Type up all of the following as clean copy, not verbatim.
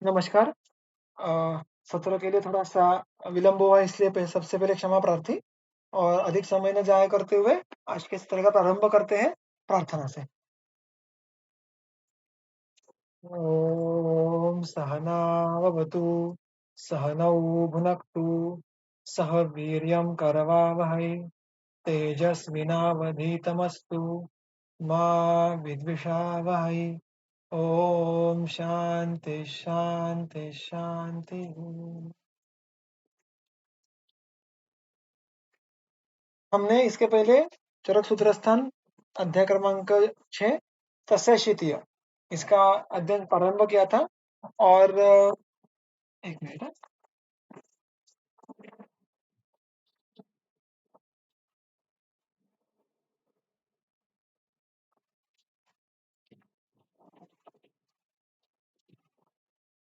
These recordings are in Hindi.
नमस्कार। सत्र के लिए थोड़ा-सा विलंब हुआ इसलिए सबसे पहले क्षमा प्रार्थी और अधिक समय न ज़ाया करते हुए आज के सत्र का प्रारंभ करते हैं प्रार्थना से। ॐ सहना ववतु, सहनौ भुनक्तु, सह वीर्यं करवावहै, तेजस्विनावधीतमस्तु मा विद्विषावहै। ॐ शान्ति, शान्ति, शान्तिः। हमने इसके पहले चरक सूत्रस्थान अध्याय क्रमांक 6 तस्य शीतीय इसका अध्ययन प्रारंभ किया था और एक मिनट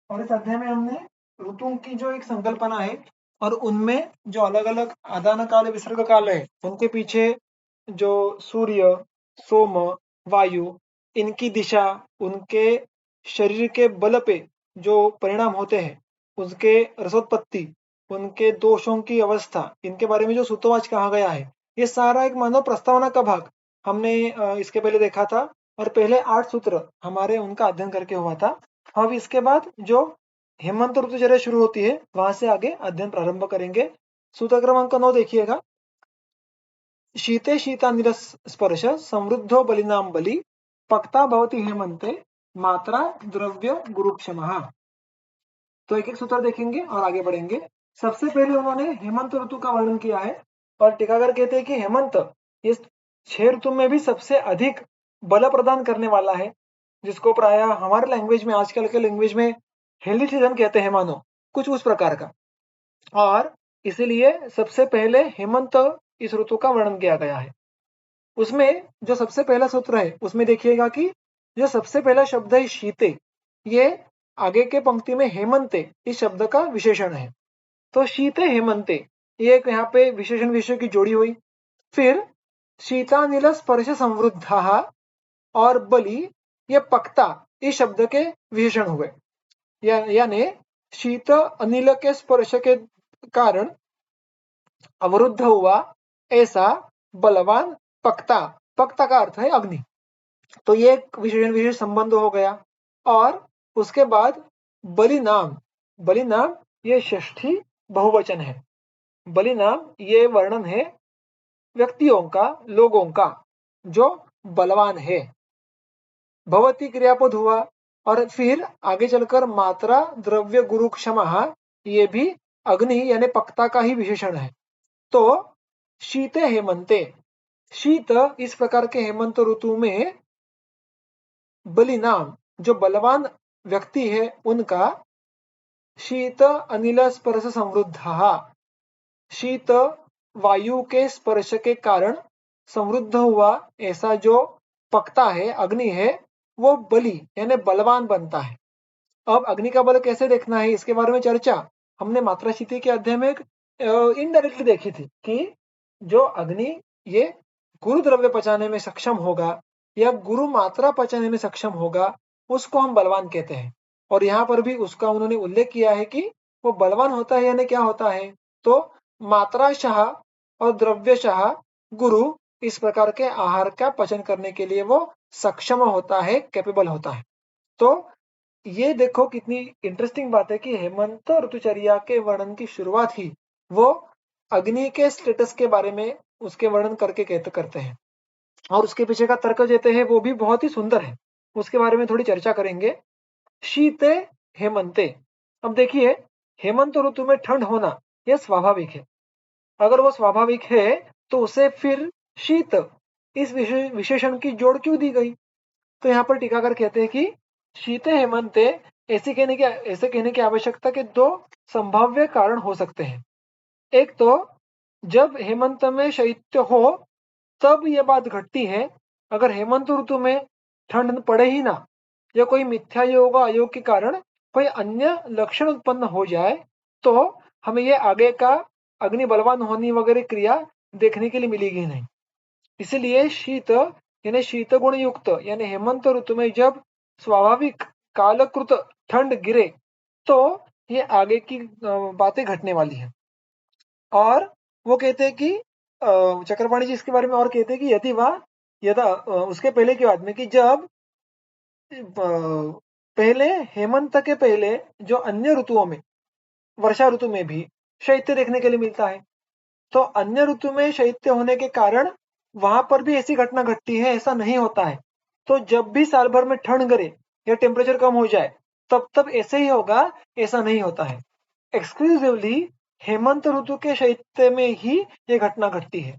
और इस अध्याय में हमने ऋतुओं की जो एक संकल्पना है और उनमें जो अलग-अलग आदान काल विसर्ग काल है उनके पीछे जो सूर्य, सोम, वायु इनकी दिशा, उनके शरीर के बल पे जो परिणाम होते हैं, उसके रसोत्पत्ति, उनके दोषों की अवस्था, इनके बारे में जो सूतोवाच कहा गया है, ये सारा एक मानव प्रस्तावना का भाग हमने इसके पहले देखा था और पहले 8 सूत्र हमारे उनका अध्ययन करके हुआ था। अब इसके बाद जो हेमंत ऋतुचर्या शुरू होती है, वहां से आगे अध्ययन प्रारंभ करेंगे। सूत्र क्रमांक 9 देखिएगा। शीते शीतानिल स्पर्श समृद्धो बलिनां बलि पक्ता भवति हेमंते मात्रा द्रव्य गुरुक्षमः। तो एक एक सूत्र देखेंगे और आगे बढ़ेंगे। सबसे पहले उन्होंने हेमंत ऋतु का वर्णन किया है और टीकाकार कहते हैं कि हेमंत इस 6 ऋतु में भी सबसे अधिक बल प्रदान करने वाला है, जिसको प्राय हमारे लैंग्वेज में आजकल के लैंग्वेज में हेल्दी सीजन कहते हैं मानो, कुछ उस प्रकार का। और इसीलिए सबसे पहले हेमंत इस ऋतु का वर्णन किया गया है। उसमें जो सबसे पहला सूत्र है उसमें देखिएगा कि जो सबसे पहला शब्द है शीते, ये आगे के पंक्ति में हेमंते इस शब्द का विशेषण है। तो शीते हेमंते ये एक यहाँ पे विशेषण विषय की जोड़ी हुई। फिर शीतानिल स्पर्श समृद्धा और बलि ये पक्ता इस शब्द के विशेषण हुए। यानी शीत अनिल के स्पर्श के कारण अवरुद्ध हुआ ऐसा बलवान पक्ता, पक्ता का अर्थ है अग्नि। तो ये एक विशेषण विशेष संबंध हो गया। और उसके बाद बलि नाम, बलि नाम ये षष्ठी बहुवचन है। बलि नाम ये वर्णन है व्यक्तियों का, लोगों का जो बलवान है। भवती क्रियापद हुआ और फिर आगे चलकर मात्रा द्रव्य गुरु क्षमा ये भी अग्नि यानी पक्ता का ही विशेषण है। तो शीते हेमंते, शीत इस प्रकार के हेमंत ऋतु में बलि नाम जो बलवान व्यक्ति है उनका शीत अनिल स्पर्श समृद्धा, शीत वायु के स्पर्श के कारण समृद्ध हुआ ऐसा जो पक्ता है, अग्नि है, वो बलि यानी बलवान बनता है। अब अग्नि का बल कैसे देखना है इसके बारे में चर्चा हमने मात्रा शीति के अध्याय में इनडायरेक्टली देखी थी कि जो अग्नि ये गुरु द्रव्य पचाने में सक्षम होगा या गुरु मात्रा पचाने में सक्षम होगा, उसको हम बलवान कहते हैं। और यहाँ पर भी उसका उन्होंने उल्लेख किया है कि वो बलवान होता है यानी क्या होता है, तो मात्राशः और द्रव्यशः गुरु इस प्रकार के आहार का पचन करने के लिए वो सक्षम होता है, कैपेबल होता है। तो ये देखो कितनी इंटरेस्टिंग बात है कि हेमंत ऋतुचर्या के वर्णन की शुरुआत ही वो अग्नि के स्टेटस के बारे में उसके वर्णन करके करते हैं और उसके पीछे का तर्क देते हैं वो भी बहुत ही सुंदर है। उसके बारे में थोड़ी चर्चा करेंगे। शीते हेमंते, अब देखिए हेमंत ऋतु में ठंड होना यह स्वाभाविक है। अगर वो स्वाभाविक है तो उसे फिर शीत इस विशेषण की जोड़ क्यों दी गई? तो यहाँ पर टीकाकार कहते हैं कि शीते हेमंते ऐसे कहने की आवश्यकता के दो संभाव्य कारण हो सकते हैं। एक तो जब हेमंत में शैत्य हो तब ये बात घटती है। अगर हेमंत ऋतु में ठंड पड़े ही ना या कोई मिथ्या योग अयोग के कारण कोई अन्य लक्षण उत्पन्न हो जाए तो हमें ये आगे का अग्नि बलवान होने वगैरह क्रिया देखने के लिए मिलेगी नहीं। इसलिए शीत यानी शीत गुण युक्त यानी हेमंत ऋतु में जब स्वाभाविक कालकृत ठंड गिरे तो ये आगे की बातें घटने वाली है। और वो कहते हैं कि चक्रपाणी जी इसके बारे में और कहते हैं कि यदि वह उसके पहले की बात में कि जब पहले हेमंत के पहले जो अन्य ऋतुओं में, वर्षा ऋतु में भी शैत्य देखने के लिए मिलता है, तो अन्य ऋतु में शैत्य होने के कारण वहां पर भी ऐसी घटना घटती है, ऐसा नहीं होता है। तो जब भी साल भर में ठंड करे या टेम्परेचर कम हो जाए तब तब ऐसे ही होगा, ऐसा नहीं होता है। एक्सक्लूसिवली हेमंत ऋतु के शैत्य में ही ये घटना घटती है।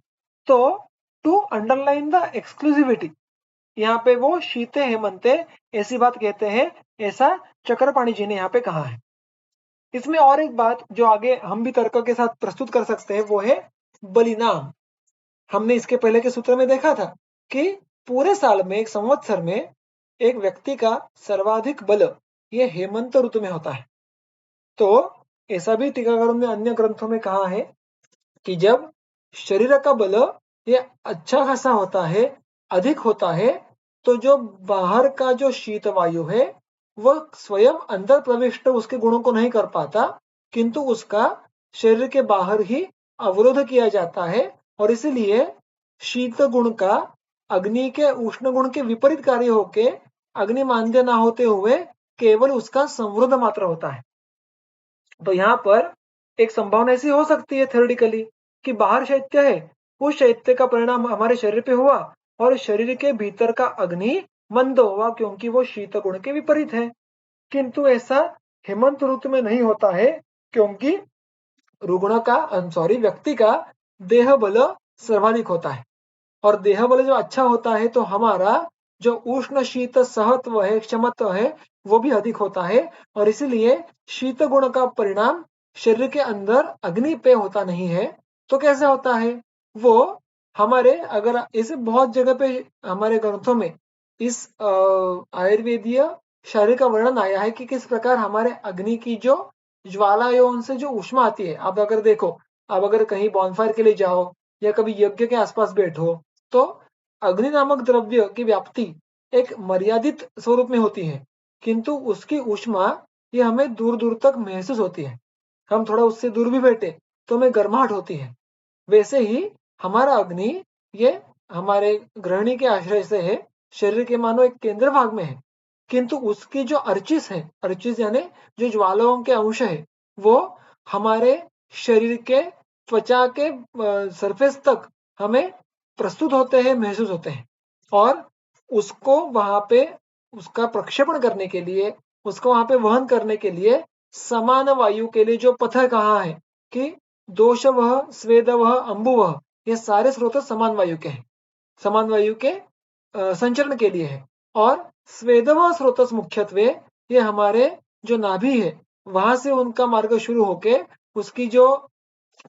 तो टू अंडरलाइन द एक्सक्लूसिविटी, यहाँ पे वो शीते हेमंते ऐसी बात कहते हैं, ऐसा चक्रपाणी जी ने यहाँ पे कहा है। इसमें और एक बात जो आगे हम भी तर्क के साथ प्रस्तुत कर सकते हैं वो है बलिनाम। हमने इसके पहले के सूत्र में देखा था कि पूरे साल में, एक संवत्सर में, एक व्यक्ति का सर्वाधिक बल ये हेमंत ऋतु में होता है। तो ऐसा भी टीकाकारों ने अन्य ग्रंथों में कहा है कि जब शरीर का बल ये अच्छा खासा होता है, अधिक होता है, तो जो बाहर का जो शीत वायु है वह स्वयं अंदर प्रविष्ट उसके गुणों को नहीं कर पाता, किंतु उसका शरीर के बाहर ही अवरोध किया जाता है, और इसलिए शीत गुण का अग्नि के उष्ण गुण के विपरीत कार्य होके अग्नि मान्य ना होते हुए केवल उसका संवृद्ध मात्र होता है। तो यहाँ पर एक संभावना ऐसी हो सकती है थ्योरेटिकली कि बाहर शैत्य है, उस शैत्य का परिणाम हमारे शरीर पे हुआ और शरीर के भीतर का अग्नि मंद हुआ, क्योंकि वो शीत गुण के विपरीत है। किंतु ऐसा हेमंत ऋतु में नहीं होता है, क्योंकि व्यक्ति का देह बल सर्वाधिक होता है, और देह बल जो अच्छा होता है तो हमारा जो उष्ण शीत सहत्व है, क्षमत्व है, वो भी अधिक होता है, और इसलिए शीत गुण का परिणाम शरीर के अंदर अग्नि पे होता नहीं है। तो कैसे होता है वो, हमारे अगर इसे बहुत जगह पे हमारे ग्रंथों में इस आयुर्वेदीय शरीर का वर्णन आया है कि किस प्रकार हमारे अग्नि की जो ज्वालाओं से जो उष्मा आती है। आप अगर देखो, आप अगर कहीं बॉनफायर के लिए जाओ या कभी यज्ञ के आसपास बैठो, तो अग्नि नामक द्रव्य की व्याप्ति एक मर्यादित स्वरूप में होती है, किंतु उसकी ऊष्मा ये हमें दूर दूर तक महसूस होती है। हम थोड़ा उससे दूर भी बैठे तो हमें गर्माहट होती है। वैसे ही हमारा अग्नि ये हमारे गृहिणी के आश्रय से है, शरीर के मानो एक केंद्र भाग में है, किंतु उसकी जो अर्चिस है, अर्चिस यानी जो ज्वालाओं के अंश है, वो हमारे शरीर के त्वचा के सरफेस तक हमें प्रस्तुत होते हैं, महसूस होते हैं, और उसको वहां पे उसका प्रक्षेपण करने के लिए, उसको वहां पे वहन करने के लिए समान वायु के लिए जो पथ कहा है कि दोष वह, स्वेद वह, अंबु वह, ये सारे स्रोत समान वायु के हैं, समान वायु के संचरण के लिए है। और स्वेदव स्रोतस मुख्यत्वे ये हमारे जो नाभि है वहां से उनका मार्ग शुरू होके उसकी जो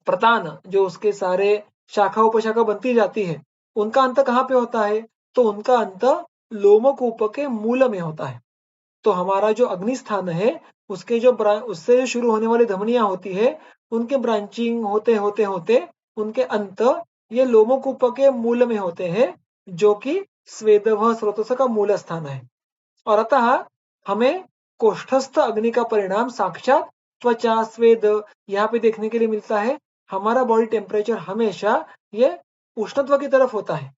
प्रतान, जो उसके सारे शाखा उपशाखा बनती जाती है, उनका अंत कहाँ पे होता है, तो उनका अंत लोमकूप के मूल में होता है। तो हमारा जो अग्नि स्थान है उसके जो उससे शुरू होने वाली धमनियां होती है, उनके ब्रांचिंग होते होते होते उनके अंत ये लोमकूप के मूल में होते हैं, जो कि स्वेदव स्रोतस का मूल स्थान है। और अतः हमें कोष्ठस्थ अग्नि का परिणाम साक्षात त्वचा, स्वेद यहाँ पे देखने के लिए मिलता है। हमारा बॉडी टेम्परेचर हमेशा ये उष्णत्व की तरफ होता है,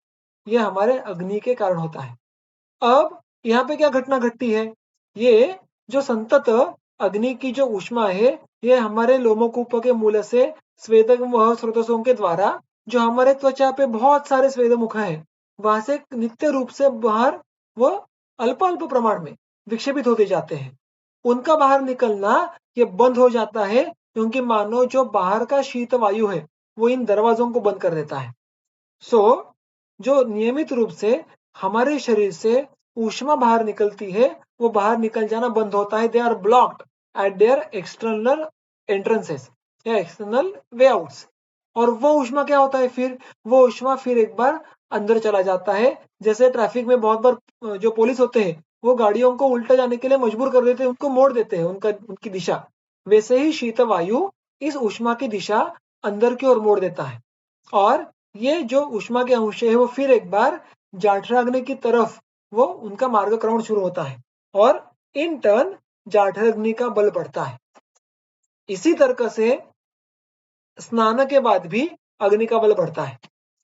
ये हमारे अग्नि के कारण होता है। अब यहाँ पे क्या घटना घटती है, ये जो संतत अग्नि की जो ऊष्मा है, ये हमारे लोमकूप के मूल से स्वेद स्रोतसों के द्वारा जो हमारे त्वचा पे बहुत सारे स्वेद मुख है, वहां से नित्य रूप से बाहर वो अल्प अल्प प्रमाण में विक्षेपित होते जाते हैं। उनका बाहर निकलना ये बंद हो जाता है, क्योंकि मानो जो बाहर का शीत वायु है वो इन दरवाजों को बंद कर देता है। जो नियमित रूप से हमारे शरीर से ऊष्मा बाहर निकलती है, वो बाहर निकल जाना बंद होता है। They are blocked at their external entrances या एक्सटर्नल वे आउट्स। और वो ऊष्मा क्या होता है फिर, वो ऊष्मा फिर एक बार अंदर चला जाता है। जैसे ट्रैफिक में बहुत बार जो पुलिस होते हैं वो गाड़ियों को उल्टा जाने के लिए मजबूर कर देते हैं, उनको मोड़ देते हैं उनकी दिशा। वैसे ही शीत वायु इस ऊष्मा की दिशा अंदर की ओर मोड़ देता है, और ये जो ऊष्मा के अंश है वो फिर एक बार जाठराग्नि की तरफ वो उनका मार्गक्रमण शुरू होता है, और इन टर्न जाठर अग्नि का बल बढ़ता है। इसी तर्क से स्नान के बाद भी अग्नि का बल बढ़ता है।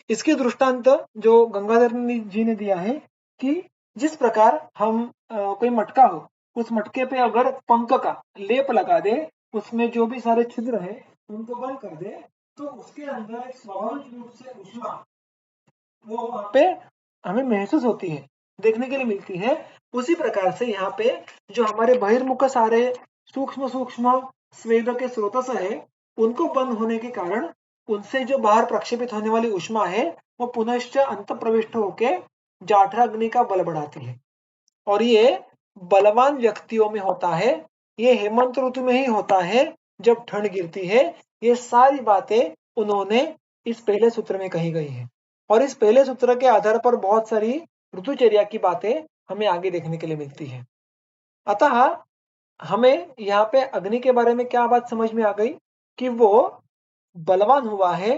इसकी दृष्टांत जो गंगाधर जी ने दिया है कि जिस प्रकार हम कोई मटका हो, उस मटके पे अगर पंख का लेप लगा दे, उसमें जो भी सारे छिद्र है उनको बंद कर दे, तो उसके अंदर एक स्वाभाविक रूप से ऊष्मा वो वहां पे हमें महसूस होती है, देखने के लिए मिलती है। उसी प्रकार से यहाँ पे जो हमारे बहिर्मुख सारे सूक्ष्म सूक्ष्म स्वेद के स्रोतस है, उनको बंद होने के कारण उनसे जो बाहर प्रक्षेपित होने वाली ऊष्मा है वो पुनश्च अंत प्रविष्ट होके जाठराग्नि का बल बढ़ाती है। और ये बलवान व्यक्तियों में होता है, ये हेमंत ऋतु में ही होता है जब ठंड गिरती है। ये सारी बातें उन्होंने इस पहले सूत्र में कही गई है और इस पहले सूत्र के आधार पर बहुत सारी ऋतुचर्या की बातें हमें आगे देखने के लिए मिलती है। अतः हमें यहाँ पे अग्नि के बारे में क्या बात समझ में आ गई कि वो बलवान हुआ है,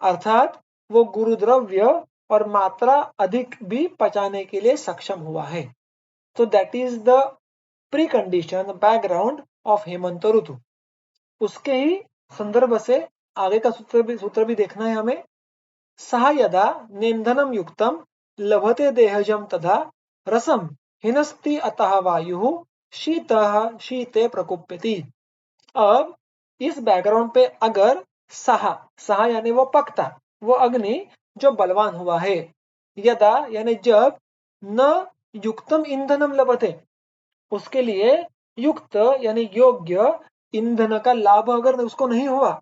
अर्थात वो गुरुद्रव्य और मात्रा अधिक भी पचाने के लिए सक्षम हुआ है। तो that is the precondition background of हेमंत ऋतु। उसके ही संदर्भ से आगे का सूत्र भी देखना है हमें। सह यदा नेन्दनम युक्तम लभते देहजम तथा रसम हिनस्ति अतः वायु शीतः शीते प्रकुप्यति। अब इस बैकग्राउंड पे अगर सहा यानी वो पकता, वो अग्नि जो बलवान हुआ है, यदा यानी जब न युक्तम ईंधनम लभते, उसके लिए युक्त यानी योग्य ईंधन का लाभ अगर उसको नहीं हुआ।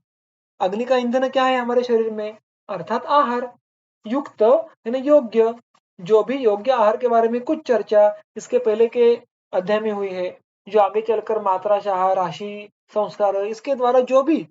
अग्नि का ईंधन क्या है हमारे शरीर में, अर्थात आहार। युक्त यानी योग्य, जो भी योग्य आहार के बारे में कुछ चर्चा इसके पहले के अध्याय में हुई है, जो आगे चलकर मात्राशाह राशि संस्कार इसके द्वारा जो भी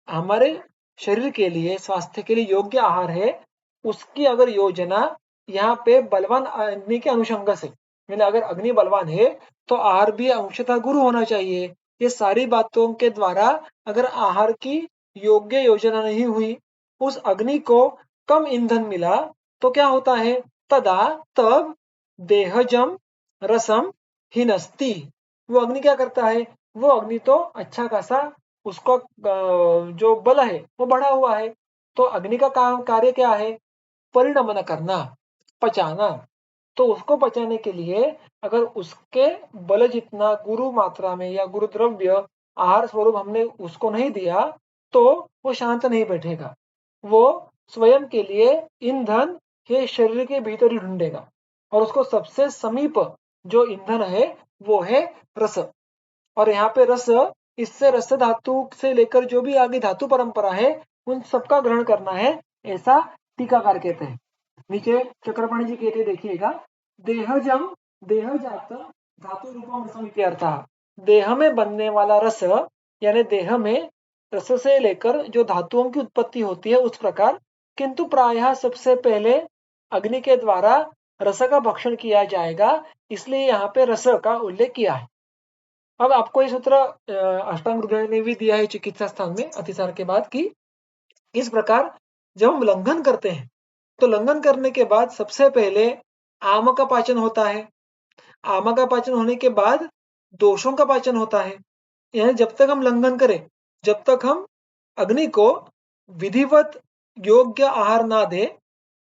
हमारे शरीर के लिए स्वास्थ्य के लिए योग्य आहार है, उसकी अगर योजना यहाँ पे बलवान अग्नि के अनुषंग से, यानी अगर अग्नि बलवान है तो आहार भी अंशतः गुरु होना चाहिए। ये सारी बातों के द्वारा अगर आहार की योग्य योजना नहीं हुई, उस अग्नि को कम ईंधन मिला, तो क्या होता है, तदा तब देहजम रसम हिनस्ति। वो अग्नि क्या करता है, वो अग्नि तो अच्छा खासा उसको जो बल है वो बढ़ा हुआ है। तो अग्नि का काम कार्य क्या है, परिणमन करना, पचाना। तो उसको पचाने के लिए अगर उसके बल जितना गुरु मात्रा में या गुरु द्रव्य आहार स्वरूप हमने उसको नहीं दिया, तो वो शांत नहीं बैठेगा। वो स्वयं के लिए ईंधन ये शरीर के भीतर ही ढूंढेगा और उसको सबसे समीप जो ईंधन है वो है रस। और यहाँ पे रस, इससे रस धातु से लेकर जो भी आगे धातु परंपरा है उन सबका ग्रहण करना है, ऐसा टीकाकार कहते हैं। नीचे चक्रपाणी जी कहते देखिएगा, देहजम देहजात धातु रूपम रसम इत्यर्थः। देह में बनने वाला रस यानी देह में रस से लेकर जो धातुओं की उत्पत्ति होती है उस प्रकार, किंतु प्रायः सबसे पहले अग्नि के द्वारा रस का भक्षण किया जाएगा, इसलिए यहाँ पे रस का उल्लेख किया है। अब आपको ये सूत्र अष्टांग हृदय ने भी दिया है चिकित्सा स्थान में अतिसार के बाद कि इस प्रकार जब हम लंघन करते हैं तो लंघन करने के बाद सबसे पहले आम का पाचन होता है। आम का पाचन होने के बाद दोषों का पाचन होता है। यानी जब तक हम लंघन करें, जब तक हम अग्नि को विधिवत योग्य आहार ना दे,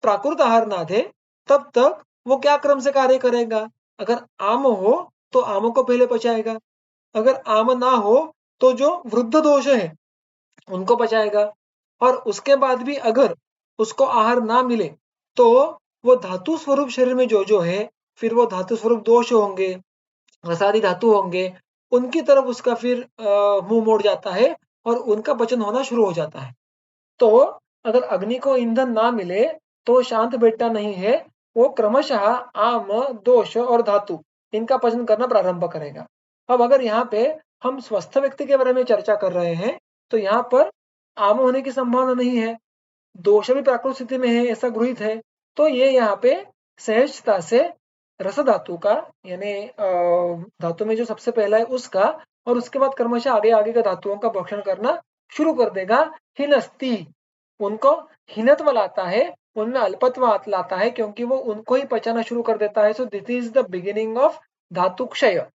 प्राकृत आहार ना दे, तब तक वो क्या क्रम से कार्य करेगा। अगर आम हो तो आम को पहले पचाएगा, अगर आम ना हो तो जो वृद्ध दोष है उनको बचाएगा, और उसके बाद भी अगर उसको आहार ना मिले तो वो धातु स्वरूप शरीर में जो जो है, फिर वो धातु स्वरूप दोष होंगे, रसादी धातु होंगे, उनकी तरफ उसका फिर मुंह मोड़ जाता है और उनका पचन होना शुरू हो जाता है। तो अगर अग्नि को ईंधन ना मिले तो शांत बैठना नहीं है, वो क्रमशः आम, दोष और धातु इनका पचन करना प्रारंभ करेगा। अब अगर यहाँ पे हम स्वस्थ व्यक्ति के बारे में चर्चा कर रहे हैं तो यहाँ पर आम होने की संभावना नहीं है, दोष भी प्राकृत स्थिति में है ऐसा गृहित है। तो ये यहाँ पे सहजता से रस धातु का यानी धातु में जो सबसे पहला है उसका, और उसके बाद क्रमशः आगे आगे का धातुओं का भक्षण करना शुरू कर देगा। हिनस्ति, उनको हिनत्व लाता है, उनमें अल्पत्व लाता है, क्योंकि वो उनको ही पचाना शुरू कर देता है। So this is the beginning of धातु क्षय।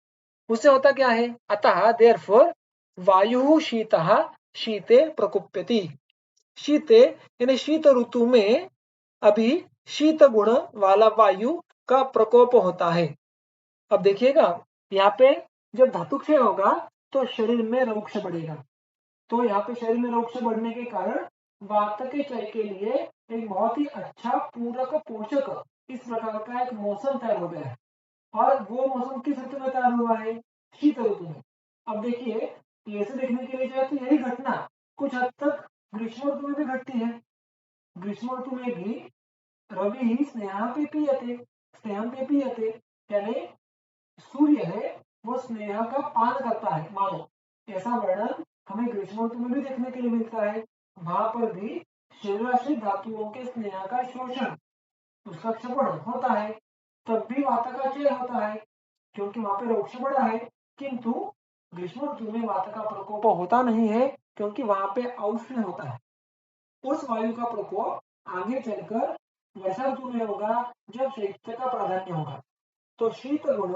उससे होता क्या है, अतः देयरफॉर वायु शीतः शीते प्रकुप्यति। शीते यानी शीत ऋतु में अभी शीत गुण वाला वायु का प्रकोप होता है। अब देखिएगा यहाँ पे जब धातु क्षय होगा तो शरीर में रोक्ष बढ़ेगा, तो यहाँ पे शरीर में रोक्ष बढ़ने के कारण वात के क्षय के लिए एक बहुत ही अच्छा पूरक पोषक इस प्रकार का एक मौसम तैयार हो गया है। और वो मौसम किस ऋतु में तैयार हुआ है, शीत ऋतु में। अब देखिए ऐसे देखने के लिए जाए तो यही घटना कुछ हद तक ग्रीष्म ऋतु में भी घटती है। ग्रीष्म ऋतु में भी रवि स्नेहा पे पीयते, स्नेहम पे पीयते, यानी सूर्य है वो स्नेह का पान करता है मानो, ऐसा वर्णन हमें ग्रीष्म ऋतु में भी देखने के लिए मिलता है। वहां पर भी शरीराश्रित धातुओं के स्नेह का शोषण, उसका क्षपण होता है, तब भी वात का क्षय होता है क्योंकि वहां पे रोक्ष बढ़ा है। किंतु ग्रीष्म ऋतु में वात का प्रकोप होता नहीं है क्योंकि वहां पे औष्ण्य होता है। उस वायु का प्रकोप आगे चलकर वर्षा ऋतु में होगा जब शैत्य का प्राधान्य होगा। तो शीत गुण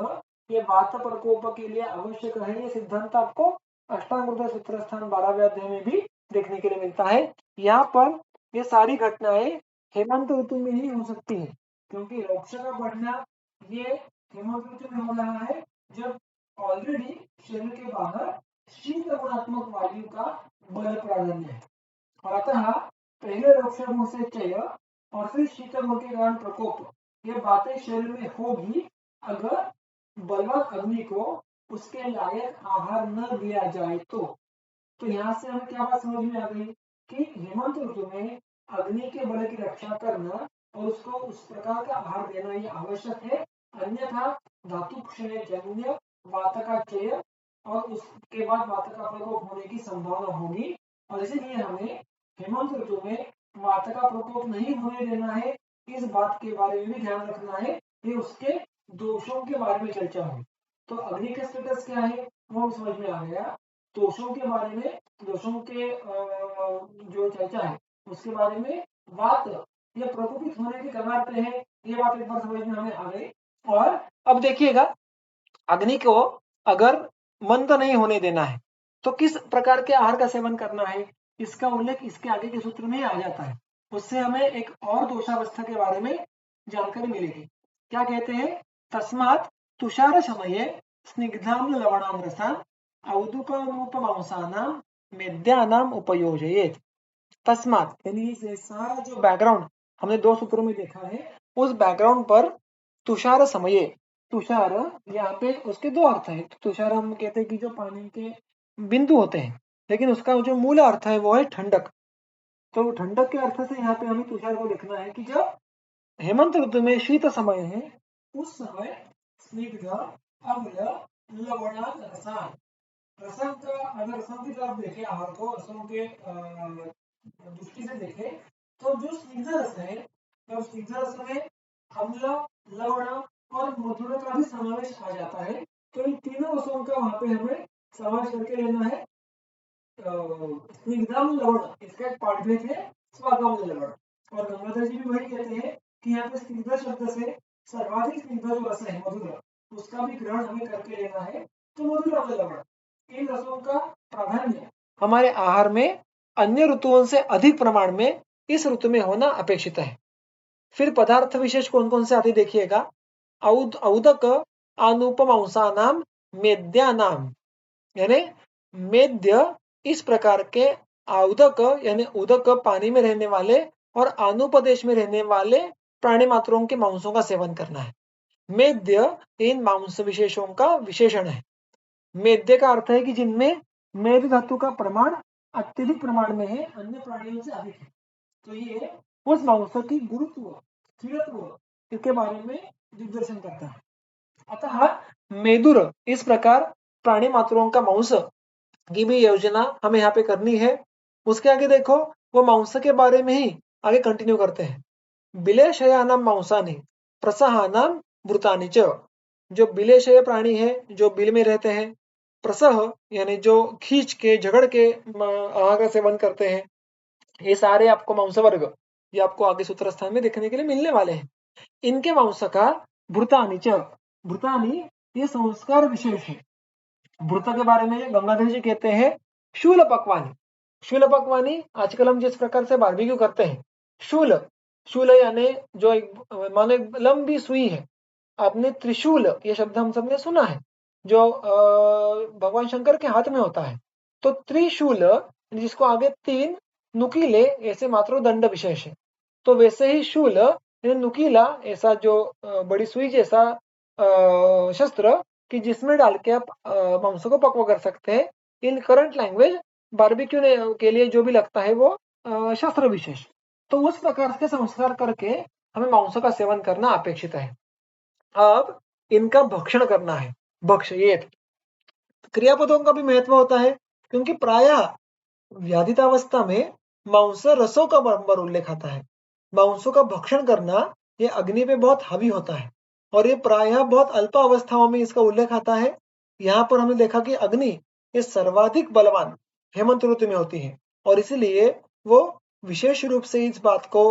ये वात प्रकोप के लिए आवश्यक है, ये सिद्धांत आपको अष्टांग सूत्र स्थान 12वें अध्याय में भी देखने के लिए मिलता है। यहाँ पर ये सारी घटनाएं हेमंत ऋतु में ही हो सकती है क्योंकि रोक्ष का बढ़ना ये हेमंत ऋतु में हो रहा है जब ऑलरेडी शरीर के बाहर शीत गुणात्मक वायु का बल प्राधान्य है। और अतः पहले रोक्ष गुण से क्षय और फिर शीत गुण के कारण प्रकोप, ये बातें शरीर में होगी अगर बलवान अग्नि को उसके लायक आहार न दिया जाए तो यहाँ से हमें क्या बात समझ में आ गई कि हेमंत ऋतु में अग्नि के बल की रक्षा करना और उसको उस प्रकार का आहार देना ये आवश्यक है, अन्यथा धातु क्षय जन्य वात का क्षय और उसके बाद वात का प्रकोप होने की संभावना होगी। और इसीलिए हमें हेमंत ऋतु में वात का प्रकोप नहीं होने देना है, इस बात के बारे में भी ध्यान रखना है। ये उसके दोषों के बारे में चर्चा हुई, तो अग्नि का स्टेटस क्या है वो समझ में आ गया। दोषों के बारे में, दोषों के जो चर्चा है उसके बारे में, वात ये प्रकोपित होने के कगार पे है, ये बात एक बार समझ में हमें आ गई। और अब देखिएगा अग्नि को अगर मंद नहीं होने देना है तो किस प्रकार के आहार का सेवन करना है, इसका उल्लेख इसके आगे के सूत्र में आ जाता है। उससे हमें एक और दोषावस्था के बारे में जानकारी मिलेगी। क्या कहते हैं, तस्मात् तुषार समये स्निग्धाम लवणाम रसाम औदुकानुपमांसानां मेद्यानाम उपयोजयेत। तस्मात् यानी ये सारा जो बैकग्राउंड हमने दो सूत्रों में देखा है, उस बैकग्राउंड पर तुषार समये, तुषार यहाँ पे उसके दो अर्थ है। तुषार हम कहते हैं कि जो पानी के बिंदु होते हैं, लेकिन उसका जो मूल अर्थ है वो है ठंडक। तो ठंडक के अर्थ से यहाँ पे हमें तुषार को लिखना है कि जब हेमंत ऋतु में शीत समय है उस समय स्निग्ध अम्ल लवणात् रसायन, रसम का अगर रसम की तरफ देखें आहार को, रसम के दृष्टि से देखें तो जो स्निग्ध रस है, तो स्निग्ध रस में अम्ल, लवण और मधुर का भी समावेश आ जाता है। तो इन तीनों रसों का वहां पे हमें समावेश करके लेना है। स्निग्धम लवण इसका एक पाठभेद है स्वागम लवण, और गंगाधर जी भी वही कहते हैं कि यहाँ पे स्निग्ध शब्द से सर्वाधिक स्निग्ध जो रस है मधुर, उसका भी ग्रहण हमें करके लेना है। तो मधुर और लवण इन रसों का प्राधान्य हमारे आहार में अन्य ऋतुओं से अधिक प्रमाण में इस ऋतु में होना अपेक्षित है। फिर पदार्थ विशेष कौन कौन से आते देखिएगा, औदक अनुपमांसानाम मेद्यानाम, यानी मेद्य इस प्रकार के औदक यानी उदक पानी में रहने वाले और अनुपदेश में रहने वाले प्राणी मात्रों के मांसों का सेवन करना है। मेद्य इन मांस विशेषों का विशेषण है। मेद्य का अर्थ है कि जिनमें मेद धातु का प्रमाण अत्यधिक प्रमाण में है, अन्य प्राणियों से अधिक है। तो ये उस मांस की गुरुत्व, स्थिरत्व इसके बारे में दिग्दर्शन करता है। अतः मेदुर इस प्रकार प्राणी मात्रों का मांस की भी योजना हमें यहाँ पे करनी है। उसके आगे देखो वो मांस के बारे में ही आगे कंटिन्यू करते हैं। बिलेशयानाम मांसानि प्रसहानाम भूतानि च, जो बिलेशय प्राणी है जो बिल में रहते हैं, प्रसह यानी जो खींच के झगड़ के आहार का सेवन करते हैं, ये सारे आपको मांस वर्ग ये आपको आगे सूत्र स्थान में देखने के लिए मिलने वाले हैं। इनके मांस का भूतानि च, भूतानि ये संस्कार विशेष है। व्रत के बारे में गंगाधर जी कहते हैं शूल पकवानी। शूल पकवानी आजकल हम जिस प्रकार से बारबेक्यू करते हैं, शूल शूल यानी जो एक मानो एक लंबी सुई है। आपने त्रिशूल ये शब्द हम सबने सुना है, जो भगवान शंकर के हाथ में होता है। तो त्रिशूल जिसको आगे 3 नुकीले ऐसे मात्र दंड विशेष है। तो वैसे ही शूल नुकीला ऐसा जो बड़ी सुई जैसा शस्त्र कि जिसमें डाल के आप मांसों को पकवा कर सकते हैं। इन करंट लैंग्वेज बारबेक्यू के लिए जो भी लगता है वो शस्त्र विशेष। तो उस प्रकार के संस्कार करके हमें मांसों का सेवन करना अपेक्षित है। अब इनका भक्षण करना है। भक्ष ये क्रियापदों का भी महत्व होता है, क्योंकि प्रायः व्याधितावस्था में मांस रसों का बराबर उल्लेख आता है। मांसों का भक्षण करना ये अग्नि पे बहुत हावी होता है और ये प्रायः बहुत अल्प अवस्थाओं में इसका उल्लेख आता है। यहाँ पर हमने देखा कि अग्नि ये सर्वाधिक बलवान हेमंत ऋतु में होती है और इसीलिए वो विशेष रूप से इस बात को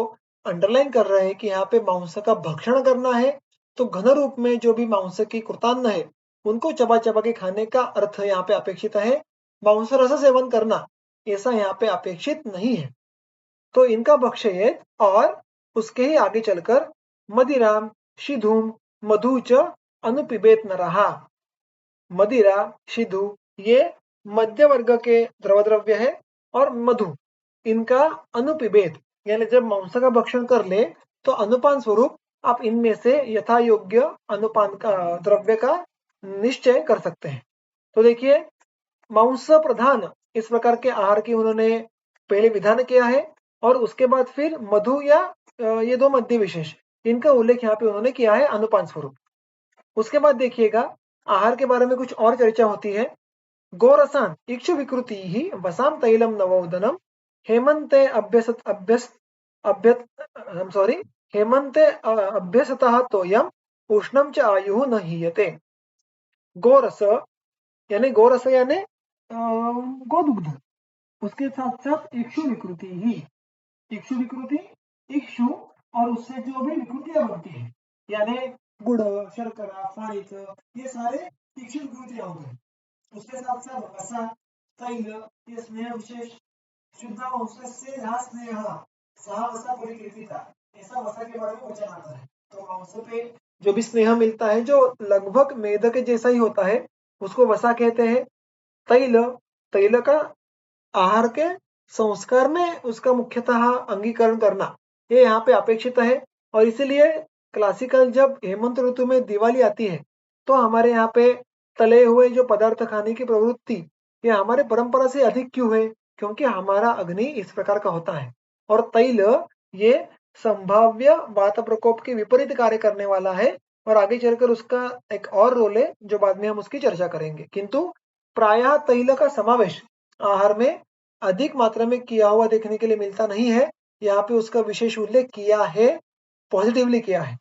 अंडरलाइन कर रहे हैं कि यहाँ पे मांस का भक्षण करना है। तो घन रूप में जो भी मांस की कृतान्न है उनको चबा चबा के खाने का अर्थ यहाँ पे अपेक्षित है। मांस रस सेवन करना ऐसा यहाँ पे अपेक्षित नहीं है। तो इनका भक्षयेत और उसके ही आगे चलकर मदिराम शिधुम मधु च अनुपिबेत नरहा। मदिरा शिधु ये मध्य वर्ग के द्रव्य है और मधु इनका अनुपिबेत यानी जब मांस का भक्षण कर ले तो अनुपान स्वरूप आप इनमें से यथा योग्य अनुपान का द्रव्य का निश्चय कर सकते हैं। तो देखिए मांस प्रधान इस प्रकार के आहार की उन्होंने पहले विधान किया है और उसके बाद फिर मधु या ये दो मध्य विशेष इनका उल्लेख यहाँ पे उन्होंने किया है अनुपान स्वरूप। उसके बाद देखिएगा आहार के बारे में कुछ और चर्चा होती है। गोरसान इक्षु विकृति ही वसाम तैलम नवोदनम हेमंते सॉरी हेमंते अभ्यसतः तोयम उष्णम च आयु न हीयते। गोरस यानी गोदुग्ध, उसके साथ साथ इक्षु विकृति ही। इक्षु विकृति इक्षु और उससे जो भी विकृतियां बनती है यानी गुड़ शर्करा फाणिक ये सारे इक्षु विकृतियां होते हैं। उसके साथ साथ वसा तैल ये स्नेह विशेष शुद्ध वंशस्य यहाँ स्नेह सह वसा परिकृतिता ऐसा वसा के बारे में वचन आता है। तो वंश पे जो भी स्नेह मिलता है जो लगभग मेद के जैसा ही होता है उसको वसा कहते हैं। तैल तैल का आहार के संस्कार में उसका मुख्यतः अंगीकरण करना ये यहाँ पे अपेक्षित है और इसीलिए क्लासिकल जब हेमंत ऋतु में दिवाली आती है तो हमारे यहाँ पे तले हुए जो पदार्थ खाने की प्रवृत्ति ये हमारे परंपरा से अधिक क्यों है, क्योंकि हमारा अग्नि इस प्रकार का होता है और तैल ये संभाव्य वात प्रकोप के विपरीत कार्य करने वाला है और आगे चलकर उसका एक और रोल है जो बाद में हम उसकी चर्चा करेंगे। किंतु प्रायः तैल का समावेश आहार में अधिक मात्रा में किया हुआ देखने के लिए मिलता नहीं है। यहाँ पे उसका विशेष उल्लेख किया है, पॉजिटिवली किया है।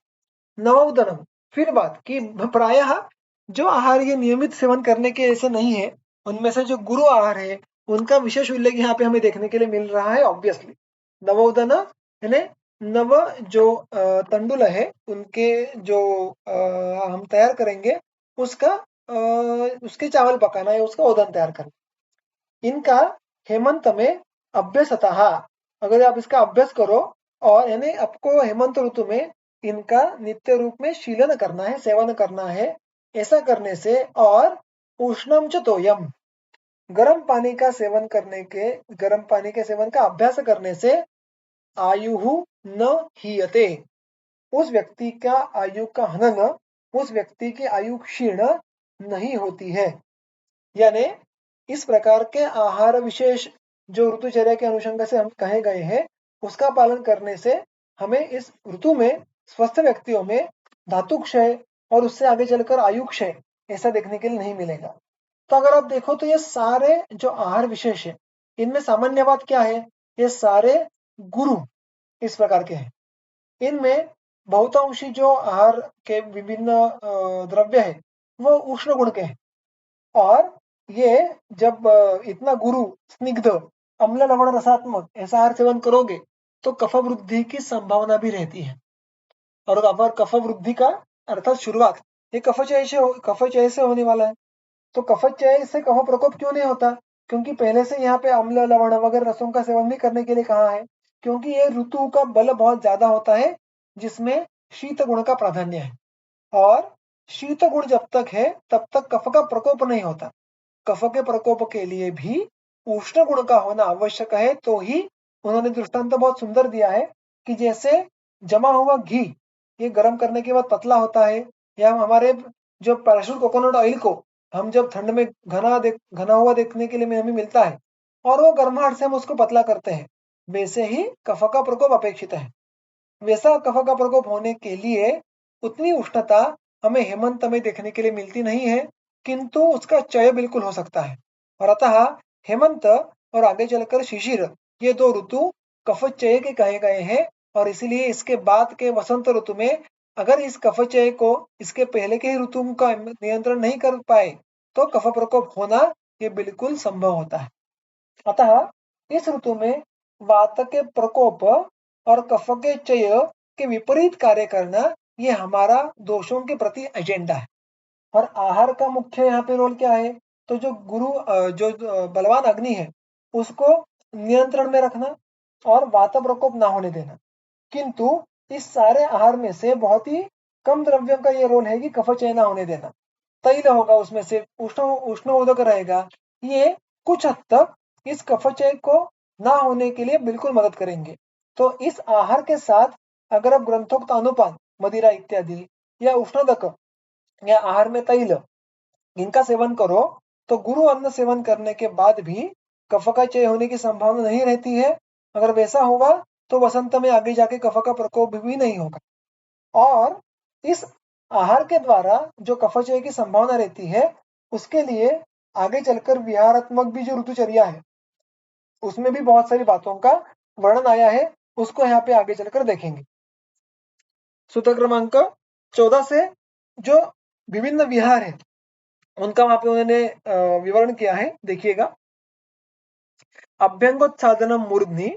नवोदनम फिर बात कि प्रायः जो आहार ये नियमित सेवन करने के ऐसे नहीं है उनमें से जो गुरु आहार है उनका विशेष उल्लेख यहाँ पे हमें देखने के लिए मिल रहा है। ऑब्वियसली नवोदन यानी नव जो तंडुल है उनके जो हम तैयार करेंगे उसका उसके चावल पकाना है, उसका ओदन तैयार करना। इनका हेमंत में अभ्यसतः अगर आप इसका अभ्यास करो और यानी आपको हेमंत ऋतु में इनका नित्य रूप में शीलन करना है, सेवन करना है। ऐसा करने से और उष्णम च तोयम गर्म पानी का सेवन करने के गर्म पानी के सेवन का अभ्यास करने से आयु न हीयते उस व्यक्ति का आयु का हनन उस व्यक्ति की आयु क्षीण नहीं होती है। यानी इस प्रकार के आहार विशेष जो ऋतुचर्या के अनुषंग से हम कहे गए हैं उसका पालन करने से हमें इस ऋतु में स्वस्थ व्यक्तियों में धातु क्षय और उससे आगे चलकर आयु क्षय ऐसा देखने के लिए नहीं मिलेगा। तो अगर आप देखो तो ये सारे जो आहार विशेष है इनमें सामान्य बात क्या है, ये सारे गुरु इस प्रकार के हैं। इनमें बहुतांशी जो आहार के विभिन्न द्रव्य है वो उष्ण गुण के हैं और ये जब इतना गुरु स्निग्ध अम्ल लवण रसात्मक ऐसा आहार सेवन करोगे तो कफ वृद्धि की संभावना भी रहती है और अगर कफ वृद्धि का अर्थात शुरुआत ये कफ क्षय से होने वाला है। तो कफचय से कफ प्रकोप क्यों नहीं होता? क्योंकि पहले से यहाँ पे अम्ल लवण वगैरह रसों का सेवन भी करने के लिए कहा है, क्योंकि ये ऋतु का बल बहुत ज्यादा होता है जिसमें शीत गुण का प्राधान्य है, और शीत गुण जब तक है तब तक कफ का प्रकोप नहीं होता। कफ के प्रकोप के लिए भी उष्ण गुण का होना आवश्यक है, तो ही उन्होंने दृष्टांत तो बहुत सुंदर दिया है कि जैसे जमा हुआ घी ये गर्म करने के बाद पतला होता है, या हमारे जो पैराशूट कोकोनट ऑयल को हम जब ठंड में घना हुआ देखने के लिए हमें मिलता है और वो गर्माहट से हम उसको पतला करते हैं, वैसे ही कफ का प्रकोप अपेक्षित है। वैसा कफ का प्रकोप होने के लिए उतनी उष्णता हमें हेमंत में देखने के लिए मिलती नहीं है, किंतु उसका चय बिल्कुल हो सकता है। और अतः हेमंत और आगे चलकर शिशिर ये दो ऋतु कफचय के कहे गए हैं, और इसीलिए इसके बाद के वसंत ऋतु में अगर इस कफचय को इसके पहले के ऋतु का नियंत्रण नहीं कर पाए तो कफ प्रकोप होना ये बिल्कुल संभव होता है। अतः इस ऋतु में वात के प्रकोप और कफ के चय के विपरीत कार्य करना ये हमारा दोषों के प्रति एजेंडा है। और आहार का मुख्य यहाँ पे रोल क्या है? तो जो बलवान अग्नि है उसको नियंत्रण में रखना और वात प्रकोप ना होने देना। किंतु इस सारे आहार में से बहुत ही कम द्रव्यों का ये रोल है कि कफचय ना होने देना। तैल होगा उसमें से उष्ण उदक रहेगा, ये कुछ हद तक इस कफचय को ना होने के लिए बिल्कुल मदद करेंगे। तो इस आहार के साथ अगर आप ग्रंथोक्त अनुपान मदिरा इत्यादि या उष्णोदक या आहार में तैल इनका सेवन करो तो गुरु अन्न सेवन करने के बाद भी कफ का चय होने की संभावना नहीं रहती है। अगर वैसा होगा तो वसंत में आगे जाके कफ का प्रकोप भी नहीं होगा। और इस आहार के द्वारा जो कफचय की संभावना रहती है उसके लिए आगे चलकर विहारात्मक भी जो ऋतुचर्या है उसमें भी बहुत सारी बातों का वर्णन आया है, उसको यहाँ पे आगे चलकर देखेंगे। सूत्र क्रमांक 14 से जो विभिन्न विहार है उनका वहां पे उन्होंने विवरण किया है, देखिएगा। अभ्यंगोत्सादनम मूर्ध्नि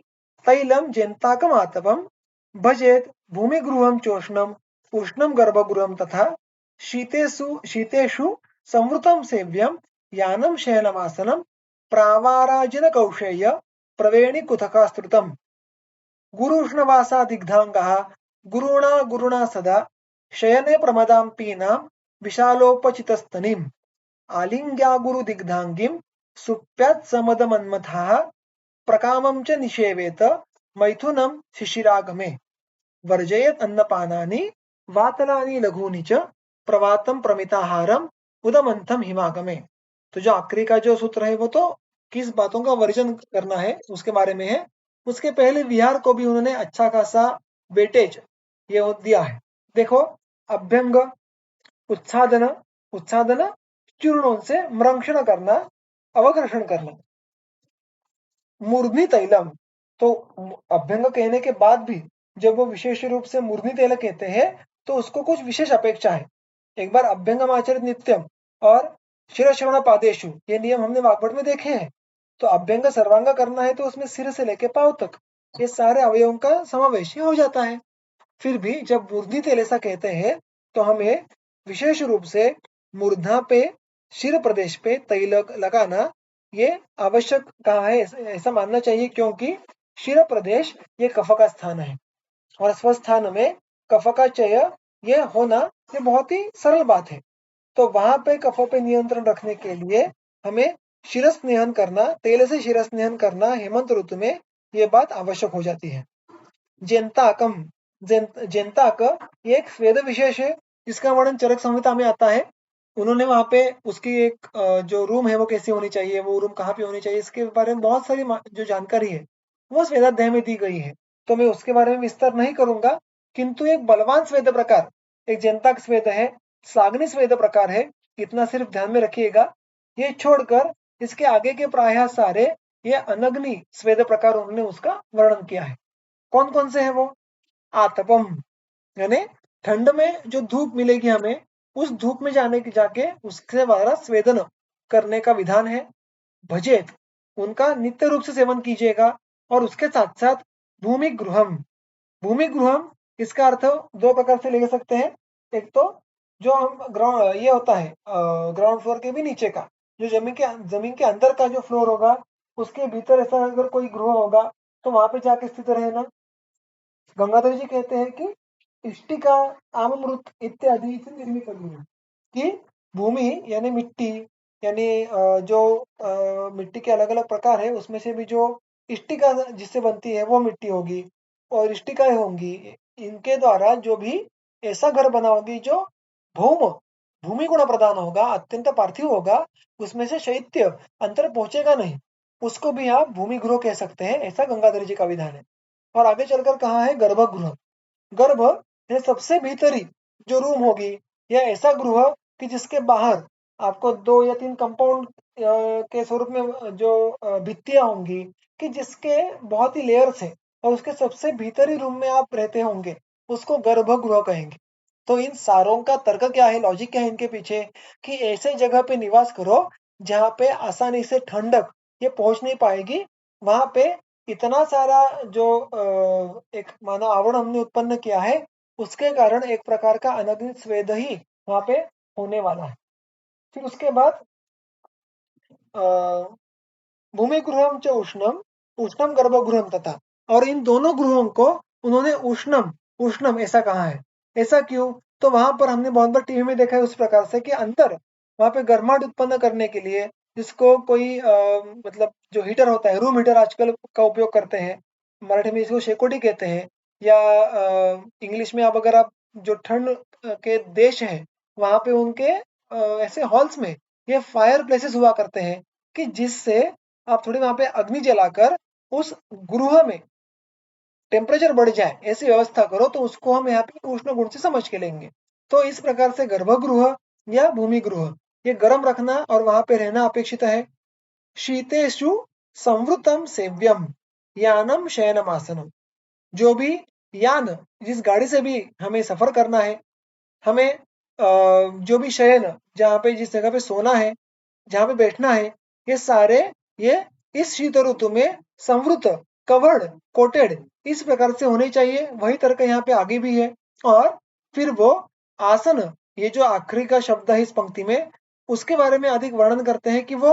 तैलम जेन्ताकम आतपम भजेत भूमिगृहम चोष्णम उष्णम गर्भगृहम तथा शीतेषु संवृतम सेव्यम यानम शयनमासनम प्रावाराजिन कौशेय प्रवेणि कुतकास्तृतम गुरुष्णवासा दिग्धांगः गुरुणा सदा शयने प्रमदां पीनां विशालोपचितस्तनिम् आलिङ्ग्यागुरु दिग्धांगिं सुप्यात्समदमन्मथः प्रकामं च निषेवेत मैथुनं शिशिरागमे वर्जयेत अन्नपानानि वातलानि लघूनि च प्रवातं प्रमिताहारम उदमंथम हिमागमे। तो जो आखिरी का जो सूत्र है वो तो किस बातों का वर्जन करना है उसके बारे में है। उसके पहले विहार को भी उन्होंने अच्छा खासा वेटेज ये दिया है। देखो, अभ्यंग उच्छादन, उच्छादन चूर्णों से मृंक्षण करना, अवघर्षण करना। मूर्ध्नि तैलम, तो अभ्यंग कहने के बाद भी जब वो विशेष रूप से मूर्ध्नि तैल कहते हैं तो उसको कुछ विशेष अपेक्षा है। एक बार अभ्यंगम आचरित नित्यम और शिरश्रवण पादेशु ये नियम हमने वाग्भट में देखे हैं। तो अभ्यंग सर्वांग करना है तो उसमें सिर से लेके पांव तक ये सारे अवयवों का समावेश हो जाता है। फिर भी जब मूर्ध्नि तैल ऐसा कहते हैं तो हमें विशेष रूप से मूर्धा पे, शिर प्रदेश पे तैल लगाना ये आवश्यक कहा है, ऐसा मानना चाहिए, क्योंकि शिर प्रदेश ये कफ का स्थान है और स्वस्थान में कफ का चय ये होना ये बहुत ही सरल बात है। तो वहां पे कफों पे नियंत्रण रखने के लिए हमें शिरस्नेहन करना, तेल से शिरस्नेहन करना हेमंत ऋतु में ये बात आवश्यक हो जाती है। जेन्ताकम, जेन्ताक ये एक स्वेद विशेष है जिसका वर्णन चरक संहिता में आता है। उन्होंने वहां पे उसकी एक जो रूम है वो कैसी होनी चाहिए, वो रूम कहाँ पे होनी चाहिए, इसके बारे में बहुत सारी जो जानकारी है वो स्वेदाध्याय में दी गई है, तो मैं उसके बारे में विस्तार नहीं करूंगा। किंतु एक बलवान स्वेद प्रकार एक जेन्ताक स्वेद है, साग्नि स्वेद प्रकार है, इतना सिर्फ ध्यान में रखिएगा। ये छोड़कर इसके आगे के प्रायः सारे ये अनग्नि स्वेद प्रकार उन्होंने उसका वर्णन किया है। कौन कौन से है वो? आतपम यानी ठंड में जो धूप मिलेगी हमें उस धूप में जाके उसके द्वारा स्वेदन करने का विधान है। भजेत उनका नित्य रूप से सेवन कीजिएगा। और उसके साथ साथ भूमि गृहम, भूमि गृहम इसका अर्थ दो प्रकार से ले सकते हैं। एक तो जो हम ग्राउंड ये होता है ग्राउंड फ्लोर के भी नीचे का, जो जमीन के अंदर का जो फ्लोर होगा उसके भीतर ऐसा अगर कोई गृह होगा तो वहां पे जाके स्थित रहना। गंगाधर जी कहते हैं कि इष्टिका आममृत इत्यादि से निर्मित गृह, कि भूमि यानी मिट्टी, यानी जो मिट्टी के अलग अलग प्रकार है उसमें से भी जो इष्टिका जिससे बनती है वो मिट्टी होगी और इष्टिकाएं होंगी, इनके द्वारा जो भी ऐसा घर बना होगी जो भौम भूमि गुण प्रदान होगा, अत्यंत पार्थिव होगा, उसमें से शैत्य अंतर पहुंचेगा नहीं, उसको भी आप भूमि गृह कह सकते हैं, ऐसा गंगाधर जी का विधान है। और आगे चलकर कहा है गर्भगृह। गर्भ है सबसे भीतरी जो रूम होगी, या ऐसा गृह कि जिसके बाहर आपको 2 या 3 कंपाउंड के स्वरूप में जो भित्तियां होंगी, कि जिसके बहुत ही लेयर्स है और उसके सबसे भीतरी रूम में आप रहते होंगे, उसको गर्भगृह कहेंगे। तो इन सारों का तर्क क्या है, लॉजिक क्या है इनके पीछे, कि ऐसे जगह पे निवास करो जहाँ पे आसानी से ठंडक ये पहुंच नहीं पाएगी, वहां पे इतना सारा जो एक मानव आवरण हमने उत्पन्न किया है उसके कारण एक प्रकार का अनग्नित स्वेद ही वहां पे होने वाला है। फिर उसके बाद भूमिगृहम च उष्णम उष्णम गर्भगृहम तथा, और इन दोनों गृहों को उन्होंने उष्णम उष्णम ऐसा कहा है। ऐसा क्यों, तो वहां पर हमने बहुत बार टीवी में देखा है उस प्रकार से कि अंदर वहां पे गर्माहट उत्पन्न करने के लिए जिसको कोई मतलब जो हीटर होता है, रूम हीटर आजकल का उपयोग करते हैं, मराठी में इसको शेकोटी कहते हैं, या इंग्लिश में आप अगर आप जो ठंड के देश हैं वहां पे उनके ऐसे हॉल्स में ये फायर प्लेसेस हुआ करते हैं, कि जिससे आप थोड़ी वहां पे अग्नि जलाकर उस गृह में टेम्परेचर बढ़ जाए ऐसी व्यवस्था करो, तो उसको हम यहाँ पे उष्ण गुण से समझ के लेंगे। तो इस प्रकार से गर्भगृह या भूमि गृह ये गर्म रखना और वहां पे रहना अपेक्षित है। शीतेषु संवृतम सेव्यम यानम शयनम आसनम, जो भी यान जिस गाड़ी से भी हमें सफर करना है, हमें जो भी शयन जहाँ पे जिस जगह पे सोना है, जहाँ पे बैठना है, ये सारे ये इस शीत ऋतु में संवृत कवर्ड कोटेड इस प्रकार से होने चाहिए। वही तर्क यहाँ पे आगे भी है। और फिर वो आसन, ये जो आखिरी का शब्द है इस पंक्ति में, उसके बारे में अधिक वर्णन करते हैं कि वो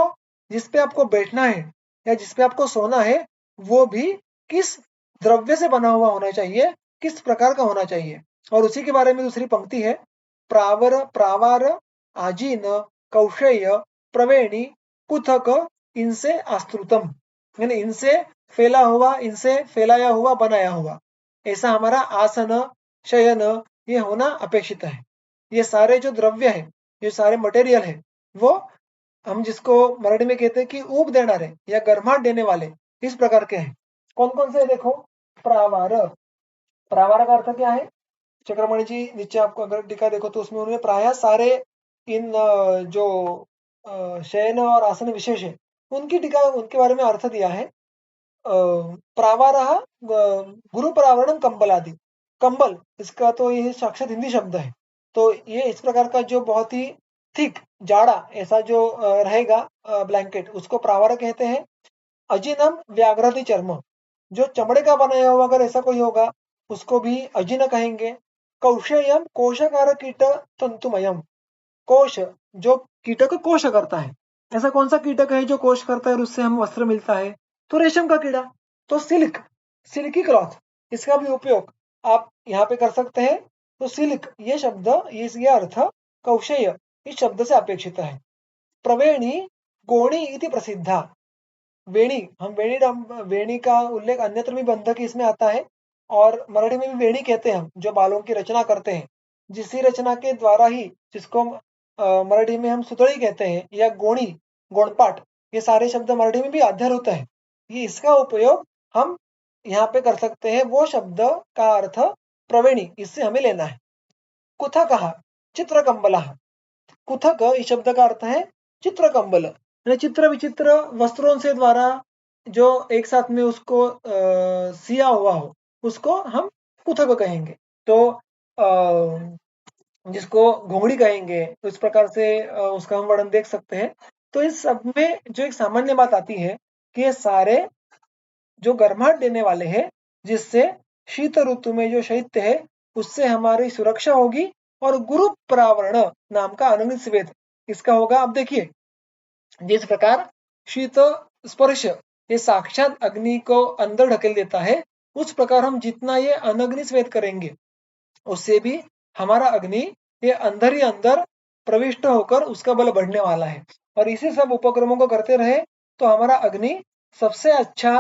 जिसपे आपको बैठना है या जिसपे आपको सोना है वो भी किस द्रव्य से बना हुआ होना चाहिए, किस प्रकार का होना चाहिए। और उसी के बारे में दूसरी पंक्ति है, प्रावर प्रावार आजीन कौशेय प्रवेणी कुथक इनसे आस्तृतम, यानी इनसे फैला हुआ, इनसे फैलाया हुआ, बनाया हुआ, ऐसा हमारा आसन शयन ये होना अपेक्षित है। ये सारे जो द्रव्य है, ये सारे मटेरियल है, वो हम जिसको मराठी में कहते हैं कि ऊब देणारे या गर्माहट देने वाले इस प्रकार के हैं। कौन कौन से देखो, प्रावार, प्रावार का अर्थ क्या है, चक्रमणि जी नीचे आपको अगर टीका देखो तो उसमें उन्होंने प्राय सारे इन जो शयन और आसन विशेष है उनकी टीका उनके बारे में अर्थ दिया है। प्रावारः गुरु प्रावरणम कंबल आदि, कंबल इसका तो ये साक्षात हिंदी शब्द है। तो ये इस प्रकार का जो बहुत ही थिक जाड़ा ऐसा जो रहेगा ब्लैंकेट, उसको प्रावार कहते हैं। अजिनम व्याघ्रति चर्म, जो चमड़े का बनाया हुआ अगर ऐसा कोई होगा उसको भी अजिन कहेंगे। कौशेयम कोशकार कीट तंतुमयम, कोश जो कीटक कोश करता है, ऐसा कौन सा कीटक है जो कोश करता है और उससे हम वस्त्र मिलता है, तो रेशम का कीड़ा। तो सिल्क, सिल्की क्लॉथ, इसका भी उपयोग आप यहाँ पे कर सकते हैं। तो सिल्क ये शब्द, ये अर्थ कौशेय इस शब्द से अपेक्षित है। प्रवेणी गोणी इति प्रसिद्धा, वेणी, हम वेणी का उल्लेख अन्यत्र भी बंधक इसमें आता है, और मराठी में भी वेणी कहते हैं हम जो बालों की रचना करते हैं, जिसी रचना के द्वारा ही, जिसको मराठी में हम सुतड़ी कहते हैं, या गोणी गोणपाट, ये सारे शब्द मराठी में भी आधारभूत है। ये इसका उपयोग हम यहाँ पे कर सकते हैं, वो शब्द का अर्थ प्रवेणी इससे हमें लेना है। कुथकः चित्रकंबलः, कुथक इस शब्द का अर्थ है चित्र कंबल, यानी चित्र विचित्र वस्त्रों से द्वारा जो एक साथ में उसको सिया हुआ हो उसको हम कुथक कहेंगे। तो जिसको घोंगड़ी कहेंगे, तो इस प्रकार से उसका हम वर्णन देख सकते हैं। तो इस सब में जो एक सामान्य बात आती है कि ये सारे जो गर्माहट देने वाले हैं, जिससे शीत ऋतु में जो शैत्य है उससे हमारी सुरक्षा होगी और गुरु प्रावरण नाम का अनंग स्वेद इसका होगा। अब देखिए, जिस प्रकार शीत स्पर्श ये साक्षात अग्नि को अंदर ढकेल देता है, उस प्रकार हम जितना ये अनग्नि स्वेद करेंगे उससे भी हमारा अग्नि ये अंदर ही अंदर प्रविष्ट होकर उसका बल बढ़ने वाला है। और इसी सब उपक्रमों को करते रहे तो हमारा अग्नि सबसे अच्छा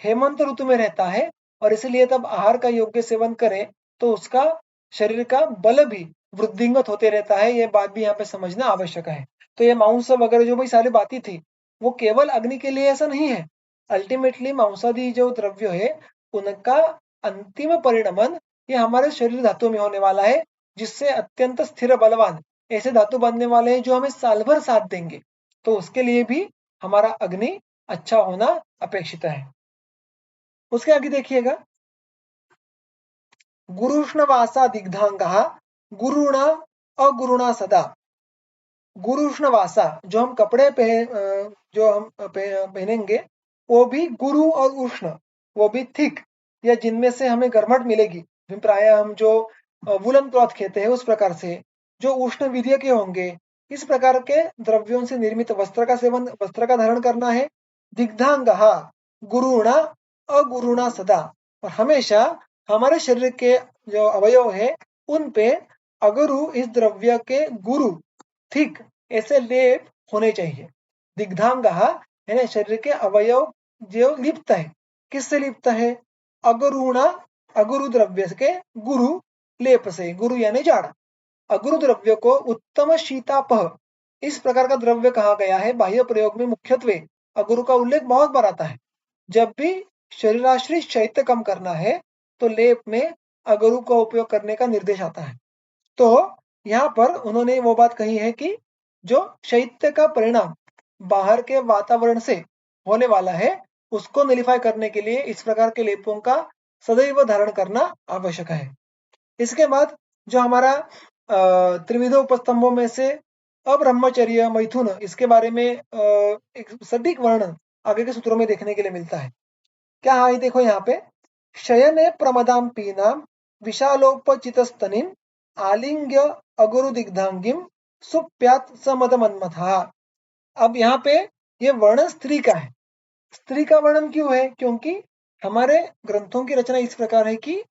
हेमंत ऋतु में रहता है। और इसलिए तब आहार का योग्य सेवन करें तो उसका शरीर का बल भी वृद्धिंगत होते रहता है। ये बात भी यहाँ पे समझना आवश्यक है। तो ये मांस वगैरह जो भी सारी बातें थी वो केवल अग्नि के लिए ऐसा नहीं है। अल्टीमेटली मांसादी जो द्रव्य है उनका अंतिम परिणमन ये हमारे शरीर धातु में होने वाला है, जिससे अत्यंत स्थिर बलवान ऐसे धातु बनने वाले हैं जो हमें साल भर साथ देंगे। तो उसके लिए भी हमारा अग्नि अच्छा होना अपेक्षित है। उसके आगे देखिएगा, गुरुष्णवासा दिग्धांगः गुरुणा अगुरुणा सदा। गुरुष्णवासा जो हम कपड़े जो हम पहनेंगे वो भी गुरु और उष्ण, वो भी थिक या जिनमें से हमें गर्मट मिलेगी। प्राय हम जो वुलन क्लॉथ कहते हैं उस प्रकार से, जो उष्ण वीर्य के होंगे, इस प्रकार के द्रव्यों से निर्मित वस्त्र का धारण करना है। दिग्धांगः गुरुणा अगुरुणा सदा, और हमेशा हमारे शरीर के जो अवयव है उन पे अगुरु इस द्रव्य के गुरु थिक ऐसे लेप होने चाहिए। दिग्धांगः यानी शरीर के अवयव जो लिप्त है, किससे लिप्त है? अगुरुणा, अगुरु द्रव्य के गुरु लेप से, गुरु यानी जाड़ा। अगुरु द्रव्य को उत्तम शीतापह इस प्रकार का द्रव्य कहा गया है। बाह्य प्रयोग में मुख्यत्वे अगुरु का उल्लेख बहुत बार आता है। जब भी शरीराश्रित शैत्य कम करना है तो लेप में अगुरु का उपयोग करने का निर्देश आता है। तो यहाँ पर उन्होंने वो बात कही है कि जो शैत्य का परिणाम बाहर के वातावरण से होने वाला है उसको नलिफाई करने के लिए इस प्रकार के लेपों का सदैव धारण करना आवश्यक है। इसके बाद जो हमारा त्रिविध उपस्तंभों में से अब्रह्मचर्य मैथुन, इसके बारे में एक सटीक वर्णन आगे के सूत्रों में देखने के लिए मिलता है। क्या है देखो यहाँ पे, शयने प्रमदाम पीनाम विशालोपचितस्तनिम आलिंग्य अगुरु दिग्धांगिम सुप्यात समद मन्मथा। अब यहाँ पे ये वर्णन स्त्री का है। स्त्री का वर्णन क्यों है? क्योंकि हमारे ग्रंथों की रचना इस प्रकार है कि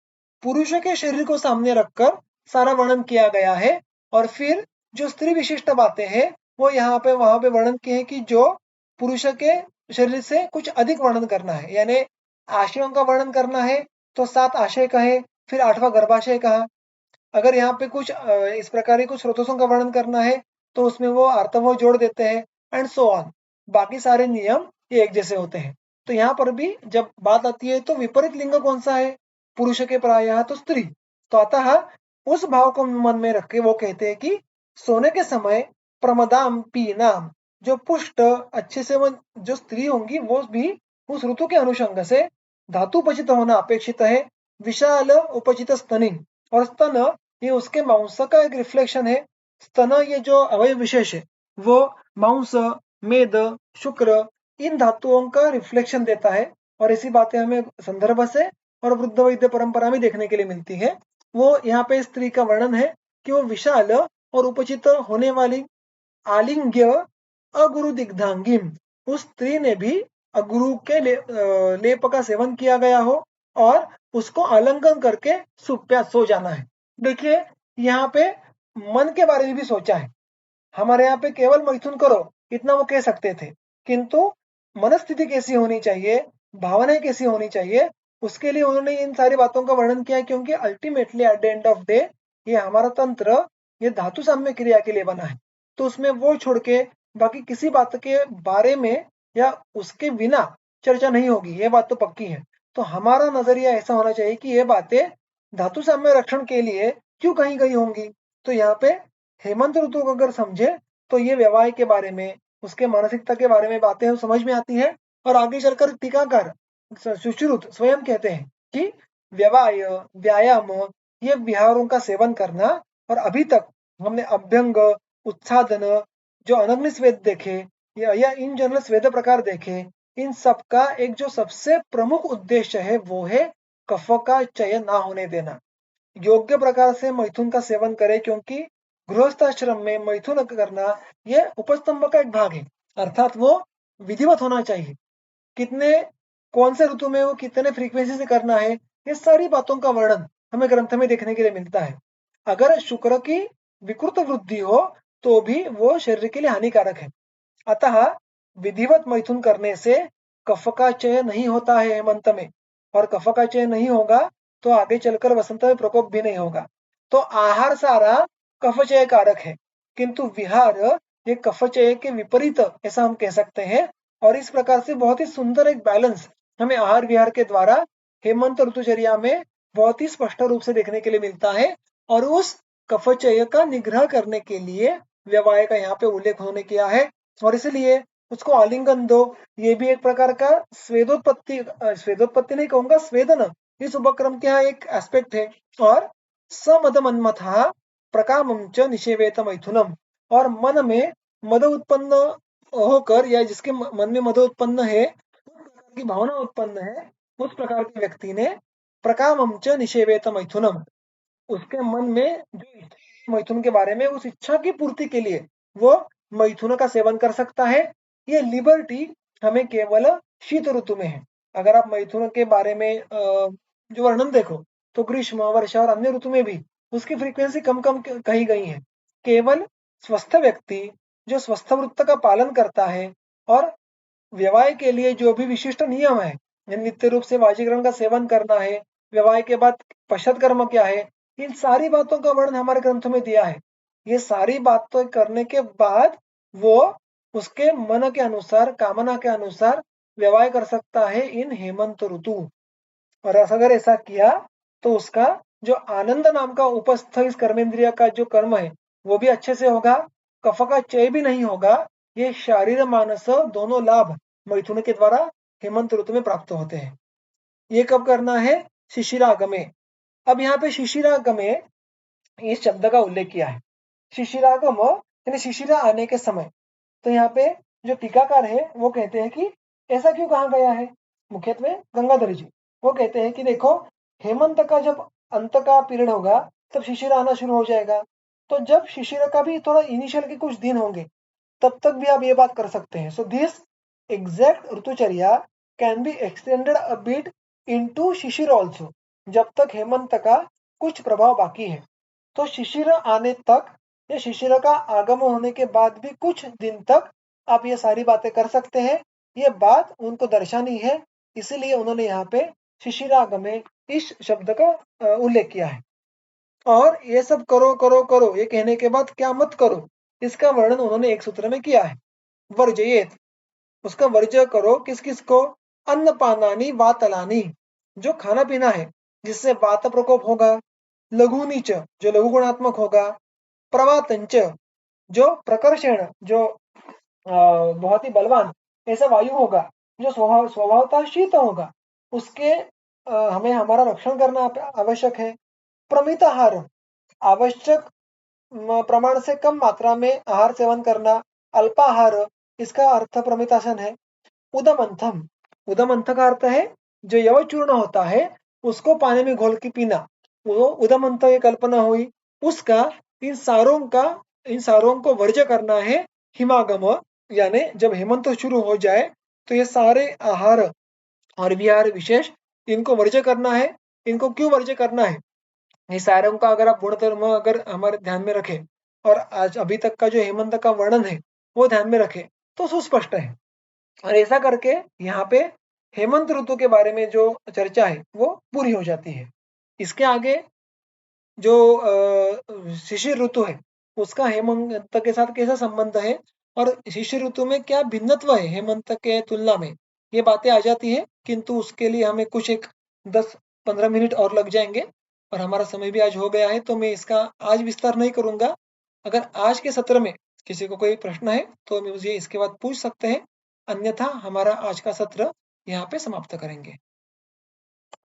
पुरुष के शरीर को सामने रखकर सारा वर्णन किया गया है, और फिर जो स्त्री विशिष्ट बातें हैं वो यहाँ पे वहां पे वर्णन किए हैं कि जो पुरुष के शरीर से कुछ अधिक वर्णन करना है। यानी आशयों का वर्णन करना है तो 7 आशय कहे, फिर 8वां गर्भाशय कहा। अगर यहाँ पे कुछ इस प्रकार के कुछ स्रोतों का वर्णन करना है तो उसमें वो अर्थवह जोड़ देते हैं, एंड सो ऑन। बाकी सारे नियम ये एक जैसे होते हैं। तो यहाँ पर भी जब बात आती है तो विपरीत लिंग कौन सा है? पुरुष के प्रायः तो स्त्री। तो अतः उस भाव को मन में रख के वो कहते हैं कि सोने के समय प्रमदाम पीनाम, जो पुष्ट अच्छे से वो जो स्त्री होंगी वो भी उस ऋतु के अनुषंग से धातु उपचित होना अपेक्षित है। विशाल उपचित स्तनिंग, और स्तन ये उसके मांस का एक रिफ्लेक्शन है। स्तन ये जो अवयव विशेष है वो मांस, मेद, शुक्र इन धातुओं का रिफ्लेक्शन देता है। और ऐसी बातें हमें संदर्भ से और वृद्ध वैद्य परंपरा में देखने के लिए मिलती है। वो यहाँ पे स्त्री का वर्णन है कि वो विशाल और उपचित होने वाली आलिंग्य अगुरु दिग्धांगिम, उस स्त्री ने भी अगुरु के लेप का सेवन किया गया हो और उसको आलिंगन करके सुप्या सो जाना है। देखिए यहाँ पे मन के बारे में भी सोचा है। हमारे यहाँ पे केवल मैथुन करो इतना वो कह सकते थे, किंतु मनस्थिति कैसी होनी चाहिए, भावनाएं कैसी होनी चाहिए, उसके लिए उन्होंने इन सारी बातों का वर्णन किया है। क्योंकि ultimately at the end of day ये हमारा तंत्र ये धातु साम्य क्रिया के लिए बना है। तो उसमें वो छोड़ के बाकी किसी बात के बारे में या उसके बिना चर्चा नहीं होगी, ये बात तो पक्की है। तो हमारा नजरिया ऐसा होना चाहिए कि ये बातें धातु साम्य रक्षण के लिए क्यों कही गई होंगी। तो यहाँ पे हेमंत ऋतु को अगर समझे तो ये व्यवहार के बारे में, उसके मानसिकता के बारे में बातें समझ में आती है। और आगे चलकर टीकाकार सुश्रुत स्वयं कहते हैं कि व्यवाय, व्यायाम, ये विहारों का सेवन करना। और अभी तक हमने अभ्यंग, उत्साधन, जो अनग्नि स्वेद देखे या इन जनरल स्वेद प्रकार देखे, इन सब का एक जो सबसे प्रमुख उद्देश्य है वो है कफ का चयन ना होने देना। योग्य प्रकार से मैथुन का सेवन करें, क्योंकि गृहस्थाश्रम में मैथुन करना ये उपस्तंभ का एक भाग है, अर्थात वो विधिवत होना चाहिए। कितने कौन से ऋतु में वो कितने फ्रीक्वेंसी से करना है, ये सारी बातों का वर्णन हमें ग्रंथ में देखने के लिए मिलता है। अगर शुक्र की विकृत वृद्धि हो तो भी वो शरीर के लिए हानिकारक है। अतः विधिवत मैथुन करने से कफ का चय नहीं होता है हेमंत में, और कफ का चय नहीं होगा तो आगे चलकर वसंत में प्रकोप भी नहीं होगा। तो आहार सारा कफ चय कारक है, किंतु विहार ये कफ चय के विपरीत ऐसा हम कह सकते हैं। और इस प्रकार से बहुत ही सुंदर एक बैलेंस हमें आहार विहार के द्वारा हेमंत ऋतुचर्या में बहुत ही स्पष्ट रूप से देखने के लिए मिलता है। और उस कफचय का निग्रह करने के लिए व्यवाय का यहाँ पे उल्लेख उन्होंने किया है, और इसलिए उसको आलिंगन दो, ये भी एक प्रकार का स्वेदोत्पत्ति नहीं कहूंगा, स्वेदन इस उपक्रम के यहाँ एक एस्पेक्ट है। और समद मन्मथा प्रकामं च निषेवेत मैथुनम, और मन में मद उत्पन्न होकर, या जिसके मन में मद उत्पन्न है, उस प्रकार की भावना उत्पन्न है, उस प्रकार के व्यक्ति ने प्रकामं च निषेवेत मैथुनम, उसके मन में जो इच्छा है मैथुन के बारे में, उस इच्छा की पूर्ति के लिए वो मैथुन का सेवन कर सकता है। ये लिबर्टी हमें केवल शीत ऋतु में है। अगर आप मैथुन के बारे में जो वर्णन देखो तो ग्रीष्म, वर्षा और अन्य ऋतु में भी उसकी फ्रीक्वेंसी कम कम कही गई है। केवल स्वस्थ व्यक्ति जो स्वस्थ वृत्त का पालन करता है और व्यवहार के लिए जो भी विशिष्ट नियम है, नित्य रूप से वाजीकरण का सेवन करना है, व्यवहार के बाद पश्चात कर्म क्या है, इन सारी बातों का वर्णन हमारे ग्रंथों में दिया है। ये सारी बातें करने के बाद वो उसके मन के अनुसार, कामना के अनुसार व्यवहार कर सकता है इन हेमंत ऋतु। और अगर ऐसा किया तो उसका जो आनंद नाम का उपस्थ इस कर्मेंद्रिय का जो कर्म है वो भी अच्छे से होगा, कफ का चय भी नहीं होगा। ये शारीर मानस दोनों लाभ मैथुन के द्वारा हेमंत ऋतु में प्राप्त होते हैं। ये कब करना है? शिशिरागमे। अब यहाँ पे शिशिरागमे इस शब्द का उल्लेख किया है। शिशिरागम यानी शिशिरा आने के समय। तो यहाँ पे जो टीकाकार है वो कहते हैं कि ऐसा क्यों कहा गया है, मुख्यत्वे गंगाधर जी वो कहते हैं कि देखो, हेमंत का जब अंत का पीरियड होगा तब शिशिर आना शुरू हो जाएगा। तो जब शिशिर का भी थोड़ा इनिशियल के कुछ दिन होंगे तब तक भी आप ये बात कर सकते हैं। सो दिस एग्जैक्ट ऋतुचर्या can be extended a bit into शिशिर ऑल्सो, जब तक हेमंत का कुछ प्रभाव बाकी है। तो शिशिर आने तक या शिशिर का आगमन होने के बाद भी कुछ दिन तक आप ये सारी बातें कर सकते हैं। ये बात उनको दर्शानी है, इसीलिए उन्होंने यहाँ पे शिशिरागमे इस शब्द का उल्लेख किया है। और ये सब करो करो करो ये कहने के बाद क्या मत करो, इसका वर्णन उन्होंने एक सूत्र में किया है। वर्जयेत, उसका वर्जय करो किस किस को? अन्न पानानी वातलानी, जो खाना पीना है जिससे वात प्रकोप होगा। लघुनीच, जो लघु गुणात्मक होगा। प्रवातंच, जो प्रकर्षण, जो बहुत ही बलवान ऐसा वायु होगा जो स्वभावतः शीत होगा, उसके हमें हमारा रक्षण करना आवश्यक है। प्रमित आहार, आवश्यक प्रमाण से कम मात्रा में आहार सेवन करना। अल्पाहार, इसका अर्थ प्रमितासन है। उदमंथम, उदमंथ का अर्थ है जो यव चूर्ण होता है उसको पानी में घोल के पीना, वो उदमंथ ये कल्पना हुई। उसका इन सारों को वर्ज्य करना है। हिमागम, यानी जब हेमंत शुरू हो जाए तो ये सारे आहार और विहार विशेष इनको वर्ज्य करना है। इनको क्यों वर्ज्य करना है? ये सारों का अगर आप गुणधर्म अगर हमारे ध्यान में रखें और आज अभी तक का जो हेमंत का वर्णन है वो ध्यान में रखें तो सुस्पष्ट है। और ऐसा करके यहाँ पे हेमंत ऋतु के बारे में जो चर्चा है वो पूरी हो जाती है। इसके आगे जो शिशिर ऋतु है उसका हेमंत के साथ कैसा संबंध है और शिशिर ऋतु में क्या भिन्नत्व है हेमंत के तुलना में, ये बातें आ जाती है। किंतु उसके लिए हमें कुछ एक 10-15 मिनट और लग जाएंगे और हमारा समय भी आज हो गया है, तो मैं इसका आज विस्तार नहीं करूंगा। अगर आज के सत्र में किसी को कोई प्रश्न है तो मुझे इसके बाद पूछ सकते हैं, अन्यथा हमारा आज का सत्र यहाँ पे समाप्त करेंगे।